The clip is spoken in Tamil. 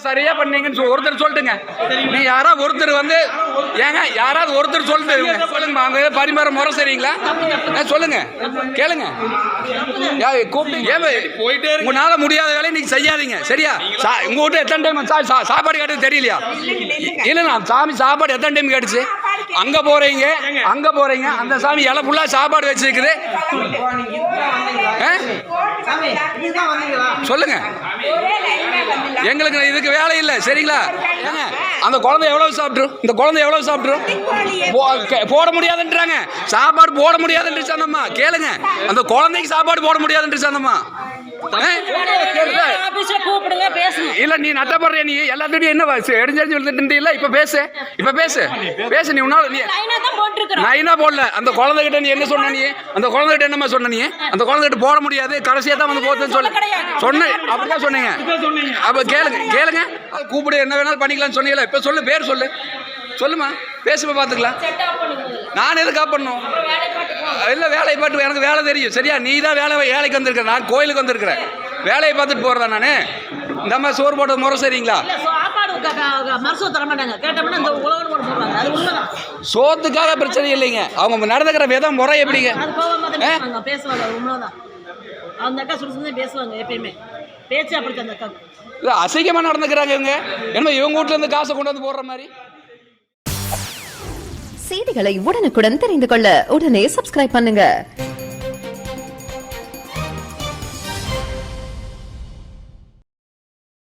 சரியா பண்ணீங்கன்னு ஒருத்தர் சொல்லிட்டுங்க. நீ யாராவது ஒருத்தர் வந்து ஏங்க யாராவது ஒருத்தர் சொல்லிட்டு சொல்லுங்க. அங்க பரிமாற முறை சரிங்களா சொல்லுங்க, கேளுங்க. போயிட்டே உங்களால முடியாத வேலையை நீங்க செய்யாதீங்க சரியா? உங்க வீட்டு எத்தனை டைம் சாப்பாடு கேட்டது தெரியலையா? இல்ல நான் சாமி சாப்பாடு எத்தனை டைம் கேட்டுச்சு? அங்க போறீங்க அந்த சாமி இலை ஃபுல்லா சாப்பாடு வச்சிருக்குது. சொல்லுங்க, எங்களுக்கு இதுக்கு வேலை இல்லை சரிங்களா? அந்த குழந்தை எவ்வளவு சாப்பிட்டுரும்? இந்த குழந்தை எவ்வளவு சாப்பிட்டுரும்? போட முடியாதுன்றாங்க, சாப்பாடு போட முடியாதுன்னு சொன்னம்மா. கேளுங்க, அந்த குழந்தைக்கு சாப்பாடு போட முடியாதுன்னு சொன்னம்மா. இல்ல நீ நட்டப்படுற, நீ எல்லாத்தையும் என்ன எடுஞ்சு இல்ல. இப்ப பேசு நீ உன்னால நான் என்ன போடல. அந்த குழந்தைகிட்ட நீ என்ன சொன்ன? நீ அந்த குழந்தைகிட்ட என்னமா சொன்ன? நீ அந்த குழந்தைகிட்ட போட முடியாது, கடைசியா தான் வந்து போதுன்னு சொன்னேன். அப்படிதான் சொன்னீங்க. அப்ப கேளுங்க கூப்பிடு, என்ன வேணாலும் பண்ணிக்கலாம்னு சொன்னீங்களா? இப்ப சொல்லு, பேர் சொல்லுமா, பேசுமா, பாத்துக்கலாம். நான் எதுக்காக பண்ணும்? இல்ல வேலையை பார்த்து எனக்கு வேலை தெரியும் சரியா? நீ தான் வேலைக்கு வந்திருக்க, நான் கோயிலுக்கு வந்திருக்கிறேன். வேலையை பார்த்துட்டு போறதா நானு? இந்த மாதிரி சோறு போட்ட முறை சரிங்களா? சோத்துக்காக பிரச்சனை இல்லைங்க, அவங்க நடந்துக்கிற விதம் முறை எப்படிங்க? அசிங்கமா நடந்துக்கிறாங்க இவங்க. என்ன இவங்க வீட்டுல இருந்து காசை கொண்டு வந்து போடுற மாதிரி. செய்திகளை உடனுக்குடன் தெரிந்து கொள்ள உடனே சப்ஸ்கிரைப் பண்ணுங்க.